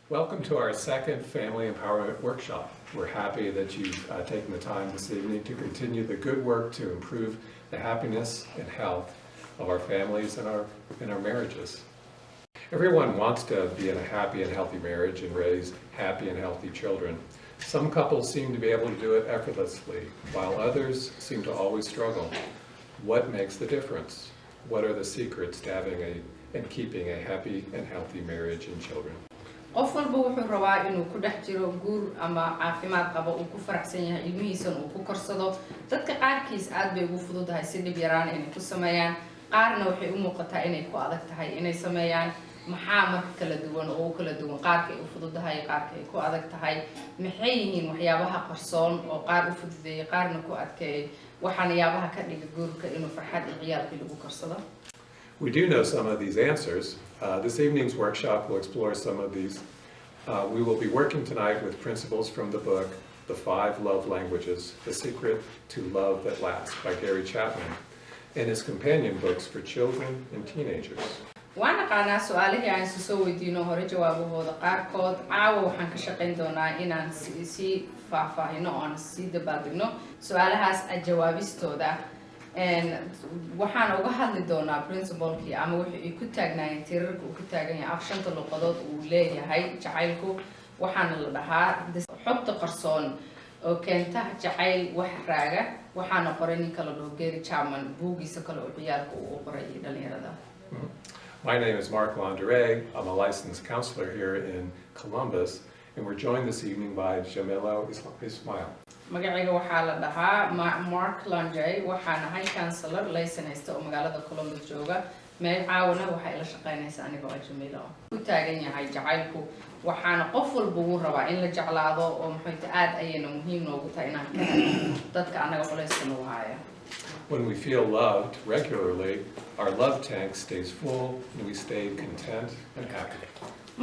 Welcome to our second Family Empowerment Workshop. We're happy that you've taken the time this evening to continue the good work to improve the happiness and health of our families and our marriages. Everyone wants to be in a happy and healthy marriage and raise happy and healthy children. Some couples seem to be able to do it effortlessly, while others seem to always struggle. What makes the difference? What are the secrets to having and keeping a happy and healthy marriage and children? qof walba wuxuu rabaa inuu ku dhex jiro guur ama caafimaad qabo uu ku faraxsan yahay ilmihiisa uu ku korsado dadka qaarkiis aad bay ugu fududahay si dhib yaraan inay ku sameeyaan qaarna waxay u muuqataa inay ku adag tahay inay sameeyaan maxaa marka kala duwan oo kala duwan qaarka ay u fududahay qaarka ay ku adag tahay maxay yihiin waxyaabaha qarsoon oo qaar u fududeeyay qaarna ku adkeeyay waxaan yaabaha ka dhiga guurka inuu farxad iyo ciyaalkii lagu korsado. We do know some of these answers. This evening's workshop will explore some of these. We will be working tonight with principles from the book, The 5 Love Languages, The Secret to Love That Lasts by Gary Chapman, and his companion books for children and teenagers. Waan aqaanaa su'aalihii aan soo weydiino hore jawaabahooda qaarkood caawa waxaan ka shaqayn doonaa inaan si faahfaahino oo aan si dabaaldegno su'aalahaas jawaabistooda waxaan uga hadli doonaa principle-kii ama wixii ay ku taagnaayeen tirarka uu ku taagan yahay afshanta luqadood uu leeyahay jacaylku waxaana la dhahaa xogta qarsoon oo keenta jacayl wax raaga waxaana qoray ninka la dhaho Gary Chapman buugiisa kale oo ciyaalka uu qoray dhalinyarada. My name is Mark Landere. I'm a licensed counselor here in Columbus, and we're joined this evening by Jamila Ismail. magacayga waxaa la dhahaa Mark Landere waxaan ahay counselor licensed oo magaalada Columbus jooga meel caawana waxa ay la shaqeynaysaa aniga oo Jamila ku taagan yahay jacaylku waxaana qof walba uu rabaa in la jeclaado oo maxay aad ayayna muhiim noogu tahay inaan ka hadlo dadka anaga qolayska noo haya. When we feel loved regularly, our love tank stays full and we stay content and happy.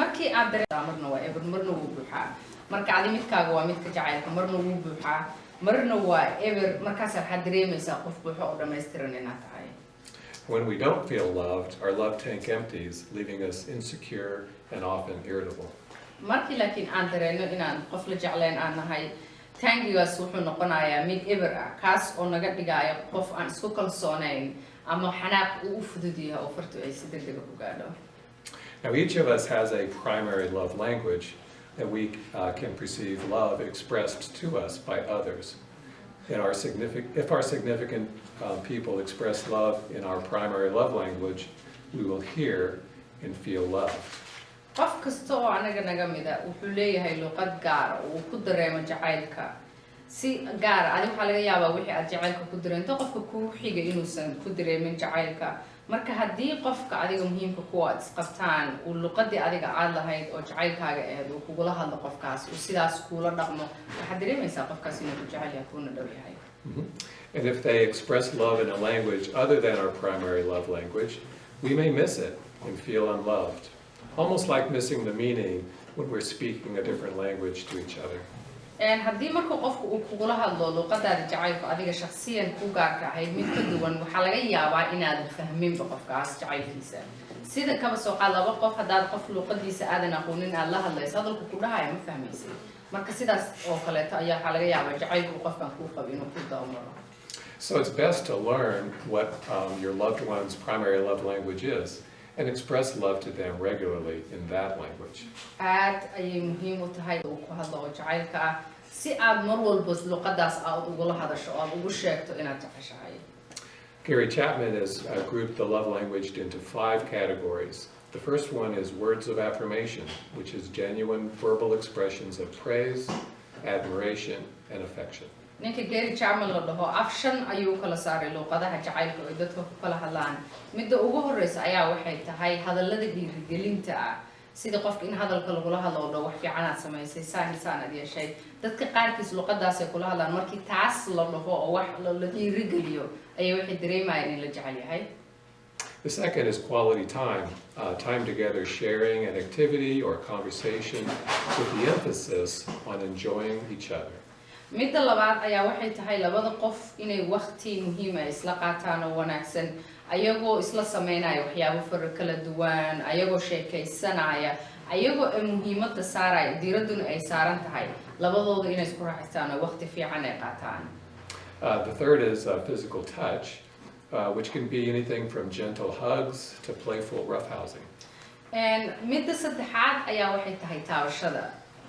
markii aad dareemarna waa eber marna wuu buuxaa marka aad midkaaga waa midka jacaylka marna wuu buuxaa marna waa eber markaas waxaad dareemaysaa qof buuxo oo dhameystiran inaad tahay. When we don't feel loved, our love tank empties, leaving us insecure and often irritable. markii laakiin aan dareeno inaan qof la jeclayn aan nahay tangigaas wuxuu noqonayaa mid eber ah kaas oo naga dhigaya qof aan isku kalsoonayn ama xanaaq uu fudud yahay oo fartu ay si degdeg ah ku gaadho. Now each of us has a primary love language that we can perceive love expressed to us by others. If our significant people express love in our primary love language, we will hear and feel love. qof kasta oo anaga naga mid ah wuxuu leeyahay luqad gaar ah oo ku dareemo jacaylka si gaar ah waxa laga yaabaa wixii aad jacaylka ku dareento qofka ku xiga inuusan ku dareemin jacaylka marka haddii qofka adiga muhiimka ku aad isqabtaan uu luqadii adiga aad lahayd oo jacaylkaaga ahayd uu kugula hadlo qofkaas uu sidaas kula dhaqmo waxaad dareemaysaa qofkaas inuu ku jecel yahay kuna dhow yahay. And if they express love in a language other than our primary love language, we may miss it and feel unloved. Almost like missing the meaning when we're speaking a different language to each other. haddii marka qofku uu kugula hadlo luqadaada jacaylka adiga shakhsiyan ku gaarka ahayd mid ka duwan waxaa laga yaabaa inaadan fahminba qofkaas jacaylkiisa sida kaba soo qaad laba qof haddaad qof luqadiisa aadan aqoonin aad la hadlayso hadalku ku dhahaya ma fahmaysay marka sidaas oo kaleeto ayaa waxaa laga yaabaa jacaylku qofkan kuu qabo inuu ku dawmaro. So it's best to learn what your loved one's primary love language is and express love to them regularly in that language. aad ayay muhiim u tahay uu ku hadlo jacaylka ah si aad mar walba luqadaas aad ugu la hadasho oo aad ugu sheegto inaad jeceshahay. Gary Chapman has grouped the love language into 5 categories. The first one is words of affirmation, which is genuine verbal expressions of praise, admiration, and affection. ninka Gary Chapman la dhaho afshan ayuu kala saaray luqadaha jacaylka oo dadka ku kala hadlaan midda ugu horeysa ayaa waxay tahay hadallada dhiirigelinta ah sida qofka in hadalka lagula hadlo wax fiican aad samaysay saan aad yeeshay dadka qaarkiis luqadaas ay kula hadlaan markii taas la dhaho oo wax la dhiirigeliyo ayay waxay dareemayaan in la jecel yahay. The second is quality time, time together sharing an activity or conversation with the emphasis on enjoying each other. midda labaad ayaa waxay tahay labada qof inay waqti muhiim ah isla qaataan oo wanaagsan ayagoo isla sameynaya waxyaabo fara kala duwan ayagoo sheekaysanaya ayagoo ay muhiimadda saaraya diiraduna ay saaran tahay labadooda inay isku raaxaystaan oo waqti fiican ay qaataan. The third is physical touch, which can be anything from gentle hugs to playful roughhousing. midda saddexaad ayaa waxay tahay taabashada,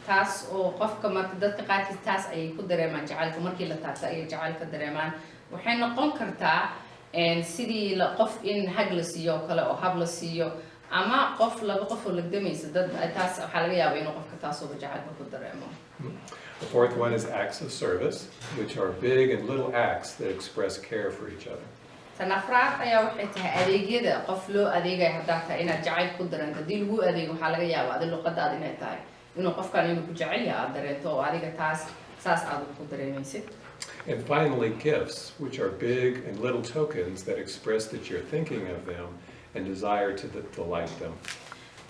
taas oo qofka marka dadka qaarkiis taas ayay ku dareemaan jacaylka, markii la taabto ayay jacaylka dareemaan. waxay noqon kartaa sidii qof in hag la siiyo oo kale oo hab la siiyo, ama laba qof oo lagdamaysa dad taas waxaa laga yaabaa inuu qofka taasoo jacaylka ku dareemo. The fourth one is acts of service, which are big and little acts that express care for each other. tan afraad ayaa waxay tahay adeegyada qof loo adeegaya haddaa tahay inaad jacayl ku dareento. haddii lagu adeego waxaa laga yaabaa adi luqadaada inay tahay inuu qofkan inuu ku jecel yahay aad dareento oo adiga taas saas aad ku dareemaysid. And finally, gifts, which are big and little tokens that express that you're thinking of them and desire to delight them.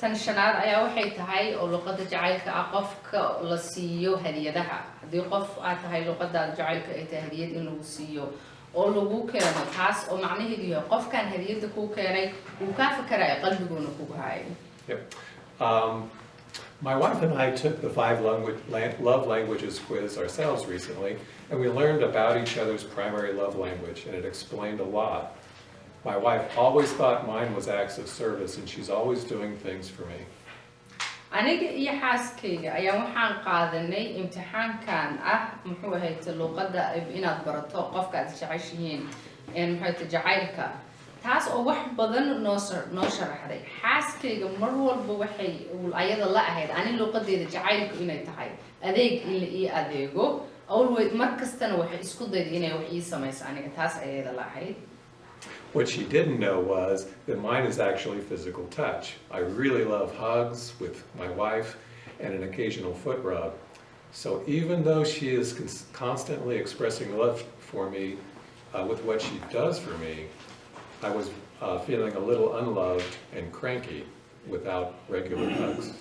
tan shanaad ayaa waxay tahay oo luqada jacaylka ah qofka la siiyo hadiyadaha. haddii qof aad tahay luqadaada jacaylka ay tahay hadiyad in lagu siiyo oo lagu keeno, taas oo macnaheedu yahay qofkan hadiyada kuu keenay uu kaa fakarayo qalbigoona kugu hayo. Yep. My wife and I took the 5 love languages quiz ourselves recently, and we learned about each other's primary love language, and it explained a lot. My wife always thought mine was acts of service, and she's always doing things for me. aniga iyo xaaskayga ayaa waxaan qaadanay imtixaankan ah muxuu ahayd luqadda inaad barato qofka aad jeceshihiin muxuu ahayd jacaylka, taas oo wax badan noo sharaxday. xaaskayga mar walba waxay ayada la ahayd ani luqadeeda jacaylku inay tahay adeeg in la ii adeego, always mar kastana waxay isku dayday inay wax ii samayso aniga, taas ayada la ahayd. What she didn't know was that mine is actually physical touch. I really love hugs with my wife and an occasional foot rub. So even though she is constantly expressing love for me with what she does for me, I was feeling a little unloved and cranky without regular hugs.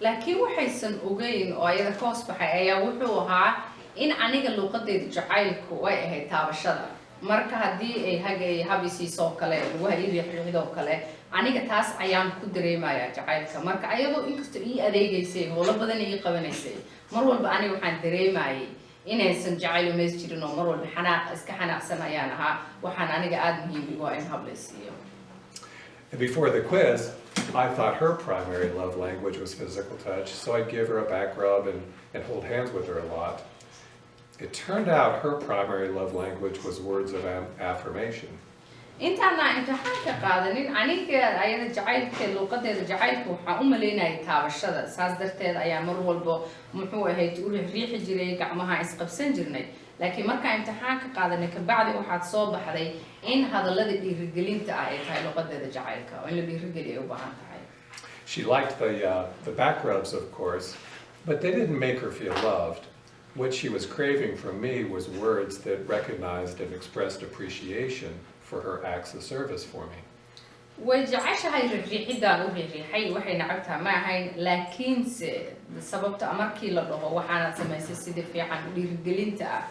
laakiin waxaysan ogeyn oo ayada ka hoos baxay ayaa wuxuu ahaa in aniga luqadeeda jacaylku ay ahayd taabashada. marka haddii ay habisiisoo kale lugaha ii riixriixdoo kale aniga taas ayaan ku dareemayaa jacaylka. marka ayadoo inkastoo ii adeegaysay howlo badan ii qabanaysay, mar walba aniga waxaan dareemayay inaysan jacayl umays jirin oo mar walba iska xanaaqsan ayaan ahaa. waxaan aniga aada muhiim igu ah in hab la siiyo. Before the quiz, I thought her primary love language was physical touch, so I'd give her a back rub and hold hands with her a lot. It turned out her primary love language was words of affirmation. intaana imtixaanka qaadanin aniga ayada jacaylka luqadeeda jacaylka waxaan u maleynayay taabashada, saas darteed ayaa mar walba muxuu ahayd u riixi jiray, gacmaha isqabsan jirnay. laakiin markaan imtixaanka qaadanay kabacdi waxaad soo baxday in hadallada dhiirigelinta ah ay tahay luqadeeda jacaylka oo in la dhiirigeliyo ay u baahan tahay. She liked the back rubs, of course, but they didn't make her feel loved. What she was craving from me was words that recognized and expressed appreciation for her acts of service for me. way jeceshahay riixidaan u riixay waxay nacabtaa ma ahayn, laakiinse sababta markii la dhaho waxaanad samaysay sida fiican dhiirigelinta ah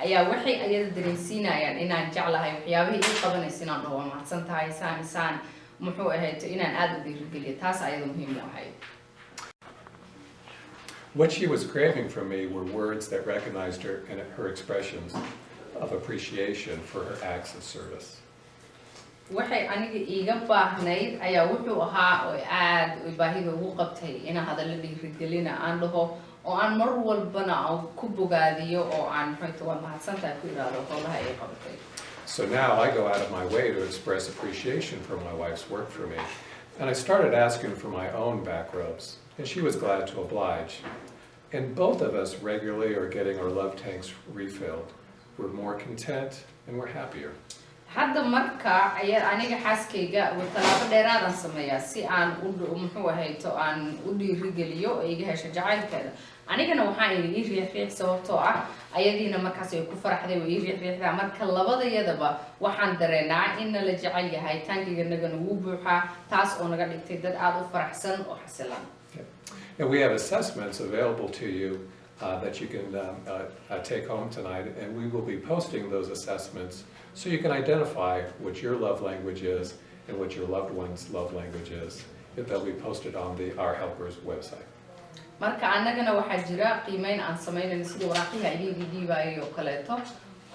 ayaa waxay ayada dareensiinayaan inaan jeclahay waxyaabihii ii qabanaysa inaan dhaho waa mahadsan tahay saan muxuu ahayd inaan aada u dhiirigeliyo, taas ayada muhiim u ahayd. What she was craving from me were words that recognized her and her expressions of appreciation for her acts of service. waxay aniga iiga baahnayd ayaa wuxuu ahaa oo aada baahida ugu qabtay inaan hadallo dhiirigelina aan dhaho oo aan mar walbana ku bogaadiyo oo aan muxuu waa mahadsan tahay ku iraado howlaha ay qabatay. So now I go out of my way to express appreciation for my wife's work for me, and I started asking for my own back rubs, and she was glad to oblige. And both of us regularly are getting our love tanks refilled. We're more content and we're happier. hadda marka ayaa aniga xaaskayga talaabo dheeraadan sameeyaa si aan muxuu ahayto aan u dhiirigeliyo oo iga hesho jacaylkeeda. anigana waxaan ii riixriix sababtoo ah ayadiina markaas ay ku faraxday oo ii riixriixdaa. marka labadayadaba waxaan dareenaa in la jecel yahay, taangiganagana wuu buuxaa, taas oo naga dhigtay dad aada u faraxsan oo xasilan. And we have assessments available to you that you can take home tonight, and we will be posting those assessments so you can identify what your love language is and what your loved one's love language is. They'll be posted on Our Helpers website. marka annagana waxaa jira qiimeyn aan sameynayno sida waraaqaha idiga dhiibayo oo kaleeto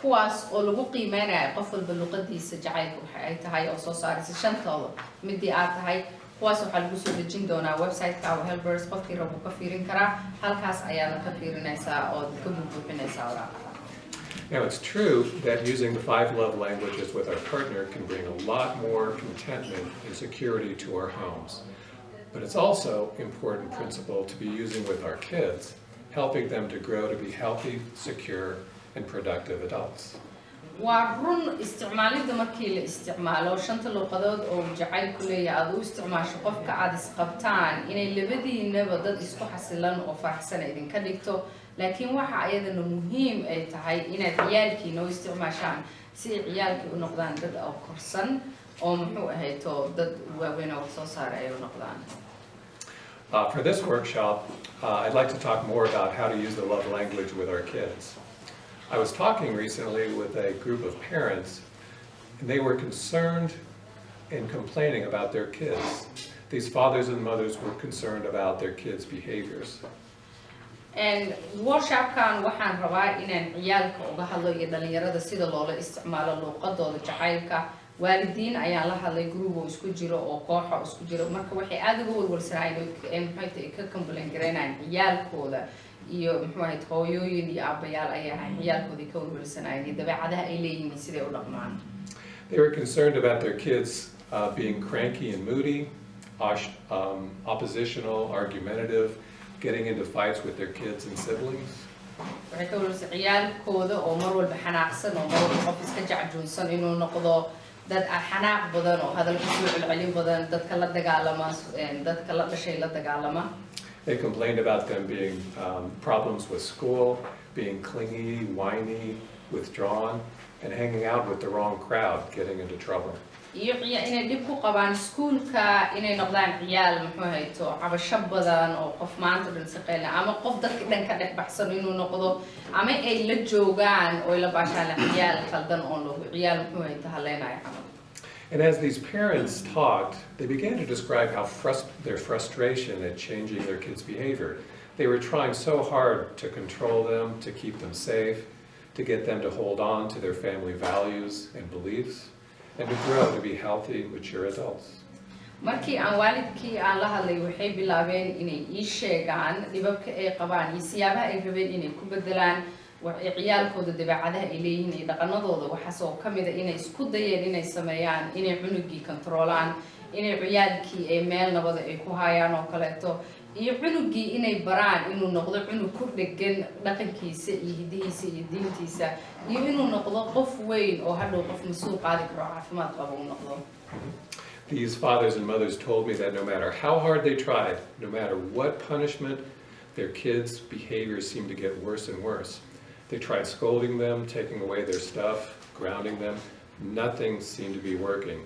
kuwaas oo lagu qiimeynayo qof walba luqadiisa jacaylka waxa ay tahay oo soo saaraysa shantooda midii aad tahay kuwaas waxaa lagu soo dejin doonaa website-ka Our Helpers qofkii rabo ka fiirin karaa halkaas ayaana ka fiirinaysaa oo ka buuxinaysaa waraaqaha. Now, it's true that using the 5 love languages with our partner can bring a lot more contentment and security to our homes. But it's also an important principle to be using with our kids, helping them to grow to be healthy, secure, and productive adults. waa run isticmaalida markii la isticmaalo shanta luqadood oo jacaylku leeyahay aad u isticmaasho qofka aad isqabtaan inay labadiinaba dad isku xasilan oo faraxsan idinka dhigto laakiin waxa ayadana muhiim ay tahay inaad ciyaalkiina u isticmaashaan si ay ciyaalkii u noqdaan dad oo korsan oo muxuu ahayto dad waaweyn oo soo saaray ay u noqdaan. For this workshop, I'd like to talk more about how to use the love language with our kids. I was talking recently with a group of parents, and they were concerned and complaining about their kids. These fathers and mothers were concerned about their kids' behaviors. And workshop-kan waxaan rabaa inaan ciyaalka uga hadlo iyo dhalinyarada sida loola isticmaalo luqadooda jacaylka. waalidiin ayaan la hadlay group oo isku jiro oo kooxo isku jiro marka waxay aad uga walwalsanaayeen maxay ka complain gareynayaan ciyaalkooda iyo muxuu ahayd hooyooyin iyo aabbayaal ayaa ciyaalkoodii ka walwalsanaayeen dabeecadaha ay leeyihiin siday u dhaqmaan. They were concerned about their kids being cranky and moody, oppositional, argumentative, getting into fights with their kids and siblings. waxay ka walwalsan ciyaalkooda oo mar walba xanaaqsan oo mar walba qof iska jacjoonsan inuu noqdo dad xanaaq badan oo hadalka soo celcelin badan dadka la dagaalama dadka la dhashay la dagaalama. They complained about them being problems with school, being clingy, whiny, withdrawn, and hanging out with the wrong crowd, getting into trouble. iyo inay dib ku qabaan iskuulka inay noqdaan ciyaal muxuu ahayto cabasho badan oo qof maanta dhan shaqeynaya ama qof dadka dhan ka dhex baxsan inuu noqdo ama ay la joogaan oo la baashaan ciyaal khaldan oo lagu ciyaal muxuu ahayto haleenaya. And as these parents talked, they began to describe how their frustration at changing their kids' behavior. They were trying so hard to control them, to keep them safe, to get them to hold on to their family values and beliefs, and to grow to be healthy, mature adults. markii aan waalidkii aan la hadlay waxay bilaabeen inay ii sheegaan dhibabka ay qabaan iyo siyaabaha ay rabeen inay ku bedelaan ciyaalkooda dabeecadaha ay leeyihiin iyo dhaqanadooda waxaas oo ka mid ah inay isku dayeen inay sameeyaan inay cunugii controlaan inay ciyaalkii ay meel nabada ay ku hayaan oo kaleeto iyo cunugii inay baraan inuu noqdo cunug ku dhegan dhaqankiisa iyo hidihiisa iyo diintiisa iyo inuu noqdo qof weyn oo hadhow qof mas'uul qaadi karo caafimaad qabo uu noqdo. These fathers and mothers told me that no matter how hard they tried, no matter what punishment, their kids' behaviors seemed to get worse and worse. They tried scolding them, taking away their stuff, grounding them. Nothing seemed to be working.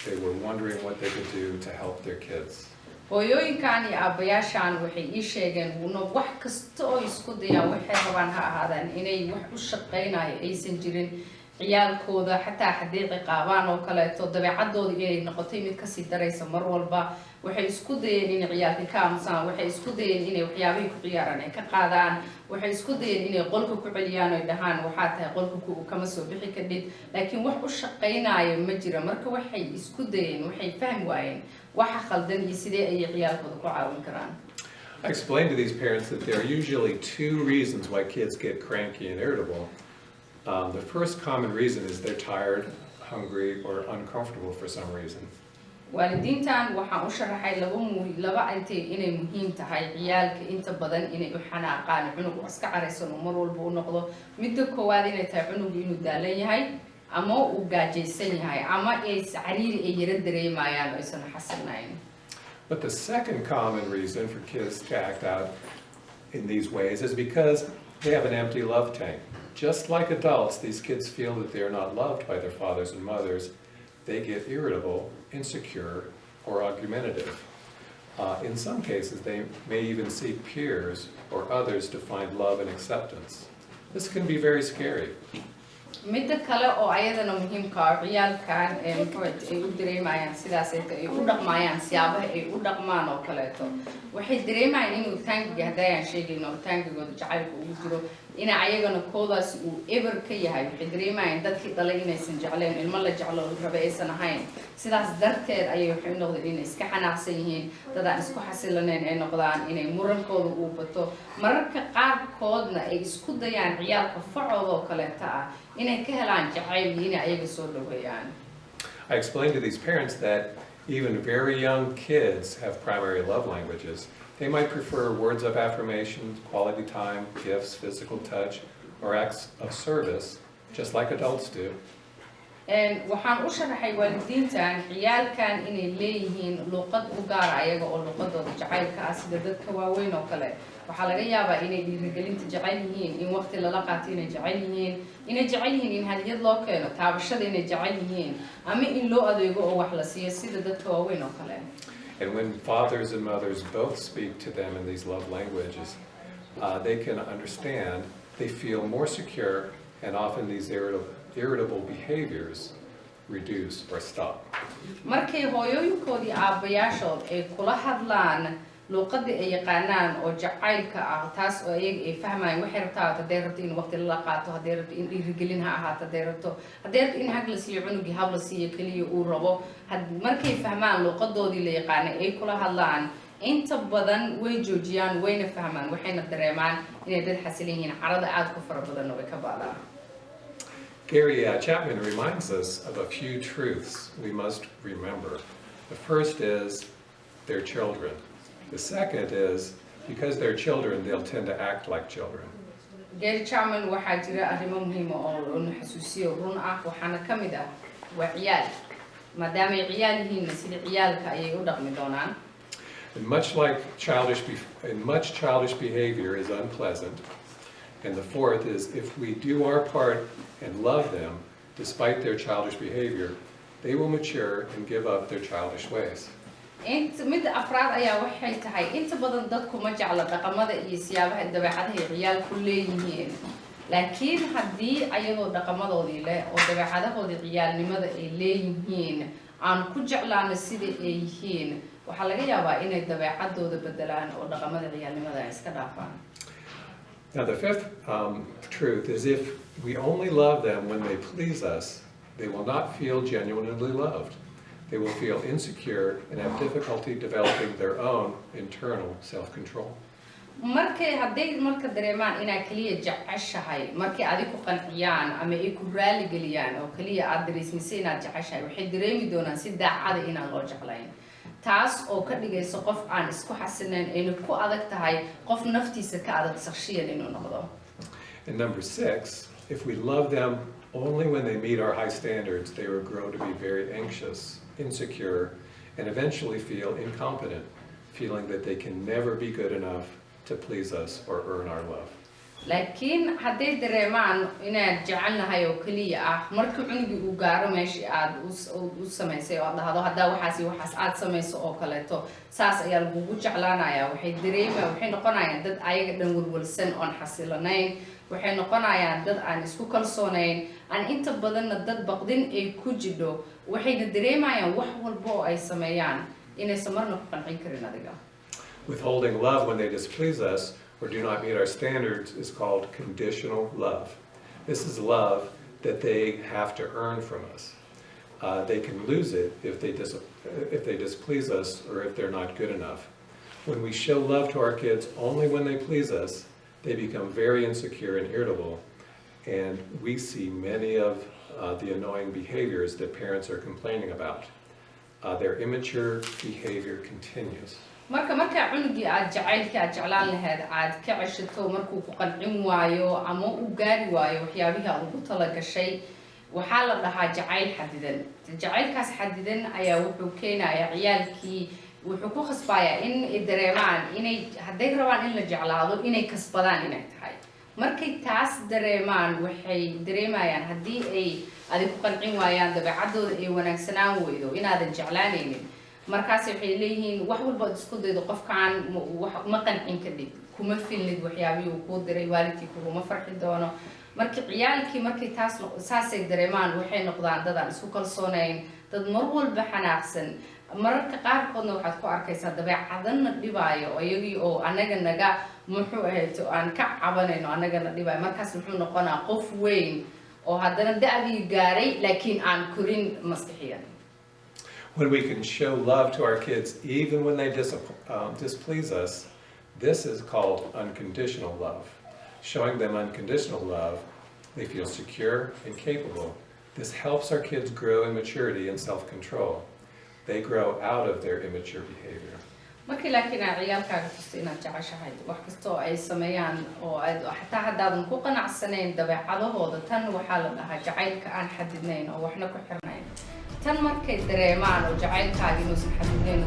They were wondering what they could do to help their kids. hooyooyinkan iyo aabbayaashan waxay ii sheegeen wax kasta oo isku dayaan waxay rabaan ha ahaadaan inay wax u shaqeynayo aysan jirin ciyaalkooda xataa haddii ciqaabaan oo kaleeto dabeecadooda inay noqotay mid kasii daraysa mar walba waxay isku dayeen inay ciyaalka ka aamusaan waxay isku dayeen inay waxyaabahay ku ciyaaraan ay ka qaadaan waxay isku dayeen inay qolka ku celiyaan oo dhahaan waxaa tahay qolka kama soo bixi kadib laakiin wax u shaqeynayo ma jira marka waxay isku dayeen waxay fahmi waayeen waxa khaldan iyo sidee ay ciyaalkooda ku caawin karaan. I explained to these parents that there are usually 2 reasons why kids get cranky and irritable. The first common reason is they're tired, hungry, or uncomfortable for some reason. waalidiintan waxaan u sharaxay laba intay inay muhiim tahay ciyaalka inta badan inay u xanaaqaan cunug iska caraysan oo mar walba u noqdo midda koowaad inay tahay cunug inuu daalan yahay ama uu gaajaysan yahay ama ay cariiri ay yara dareemayaan oo aysan xasilnayn. But the second common reason for kids to act out in these ways is because they have an empty love tank. Just like adults, these kids feel that they are not loved by their fathers and mothers. They get irritable, insecure, or argumentative. In some cases, they may even seek peers or others to find love and acceptance. This can be very scary. midda kale oo ayadana muhiimka ah ciyaalkan ay u dareemayaan sidaas ay u dhaqmayaan siyaabaha ay u dhaqmaan oo kaleeto waxay dareemayaan inuu taangiga hadayaan sheegayno taangigooda jacaylka ugu jiro ina ayagana koodaas uu ever ka yahay waxay dareemayaan dadkii dhalay inaysan jecleen ilmo la jeclo raba aysan ahayn sidaas darteed ayay waxay noqdeen inay iska xanaaqsan yihiin dad aan isku xasilaneyn ay noqdaan inay murankooda uu bato mararka qaarkoodna ay isku dayaan ciyaalka facooda oo kaleeta ah inay ka helaan jacayl iyo inay ayaga soo dhaweeyaan. I explained to these parents that even very young kids have primary love languages. They might prefer words of affirmation, quality time, gifts, physical touch, or acts of service, just like adults do. waxaan u sharaxay waalidiintan ciyaalkan inay leeyihiin luqad u gaar ayaga oo luqadooda jacaylka ah sida dadka waaweyn oo kale waxaa laga yaabaa inay dhiirigelinta jecel yihiin in waqti lala qaato inay jecel yihiin in hadiyad loo keeno taabashada inay jecel yihiin ama in loo adeego oo wax la siiyo sida dadka waaweyn oo kale. And when fathers and mothers both speak to them in these love languages, they can understand, they feel more secure, and often these irritable behaviors reduce or stop. markay hooyooyinkoodii aabbayaashood ay kula hadlaan luqadii ay yaqaanaan oo jacaylka ah taas oo ayaga ay fahmayaan waxay rabtaa haday rabto in waqti la qaato haday rabto in dhiirigelin ha ahaato haday rabto in hag la siiyo cunugii hab la siiyo kaliya uu rabo markay fahmaan luqadoodii la yaqaanay ay kula hadlaan inta badan way joojiyaan wayna fahmaan waxayna dareemaan inay dad xasilan yihiin carada aad ku fara badan oo ay ka baadaan. Gary Chapman reminds us of a few truths we must remember. The first is they're children. The second is because they're children, they'll tend to act like children. Gary Chapman waxaa jira arrimo muhiim ah oo uu xasuusiyo run ah waxaana ka mid ah waa ciyaal maadaama ay ciyaal yihiin sida ciyaalka ayay u dhaqmi doonaan. And much childish behavior is unpleasant. And the fourth is if we do our part and love them, despite their childish behavior, they will mature and give up their childish ways. mid afraad ayaa waxay tahay inta badan dadku ma jecla dhaqamada iyo siyaabaha dabeecadaha ay ciyaalku leeyihiin laakiin haddii ayadoo dhaqamadoodii leh oo dabeecadahoodii ciyaalnimada ay leeyihiin aan ku jeclaano sida ay yihiin waxaa laga yaabaa inay dabeecadooda bedelaan oo dhaqamada ciyaalnimada ay iska dhaafaan. Now the fifth truth is if we only love them when they please us, they will not feel genuinely loved. They will feel insecure and have difficulty developing their own internal self-control. hadday dareemaan inaad kaliya jeceshahay markay adigu qanciyaan ama ay ku raali geliyaan oo kaliya aad dareemisay inaad jeceshahay waxay dareemi doonaan si daacad ah inaan loo jeclayn taas oo ka dhigayso qof aan isku xasilayn ayna ku adag tahay qof naftiisa ka adag shakhsiyan inuu noqdo. And number 6, if we love them only when they meet our high standards, they will grow to be very anxious, insecure, and eventually feel incompetent, feeling that they can never be good enough to please us or earn our love. laakiin hadday dareemaan inaad jecelnahay oo kaliya ah markii cunugii uu gaaro meeshii aad u samaysay oo dhahdo haddaa waxaas aad samayso oo kaleeto saas ayaa lagugu jeclaanayaa waxay noqonayaan dad ayaga dhan walwalsan oon xasilanayn waxay noqonayaan dad aan isku kalsoonayn aan inta badanna dad baqdin ay ku jidho waxayna dareemayaan wax walba oo ay sameeyaan inaysan marna ku qancin karin adiga. Withholding love when they displease us or do not meet our standards is called conditional love. This is love that they have to earn from us. They can lose it if they displease us or if they're not good enough. When we show love to our kids only when they please us, they become very insecure and irritable, and we see many of the annoying behaviors that parents are complaining about. Their immature behavior continues. marka cunugii aad jacaylka aad jeclaan lahayd aad ka ceshato markuu ku qancin waayo ama uu gaari waayo waxyaabihi aad ugu talagashay waxaa la dhahaa jacayl xadidan. jacaylkaas xadidan ayaa wuxuu keenayaa ciyaalkii wuxuu ku khasbayaa in ay dareemaan inay hadday rabaan in la jeclaado inay kasbadaan inay tahay markay taas dareemaan waxay dareemayaan haddii ay adigu qancin waayaan dabeecadooda ay wanaagsanaan weydo inaadan jeclaanaynin markaas waxay leeyihiin wax walba isku daydo qofkaan ma qancin kadib kuma filnid waxyaabihii uu ku diray waalidkii kuma farxi doono markii ciyaalkii markii saasay dareemaan waxay noqdaan dad aan isku kalsoonayn dad mar walba xanaaqsan mararka qaarkoodna waxaad ku arkaysaa dabeecadana dhibaayo iyagii oo anaga naga muxuu ahayd aan ka cabanayno anagana dhibaayo markaas muxuu noqonaa qof weyn oo haddana da'dii gaaray laakiin aan korin maskaxiyan. When we can show love to our kids even when they displease us, this is called unconditional love. Showing them unconditional love, they feel secure and capable. This helps our kids grow in maturity and self-control. They grow out of their immature behavior. markii laakiin aad ciyaalkaaga tusto inaad jeceshahay wax kastoo ay sameeyaan oo xataa haddaadan ku qanacsanayn dabeecadahooda tan waxaa la dhahaa jacaylka aan xadidnayn oo waxna ku xirnayn tan markay dareemaan oo jacaylkaaga inuusan xadidnayn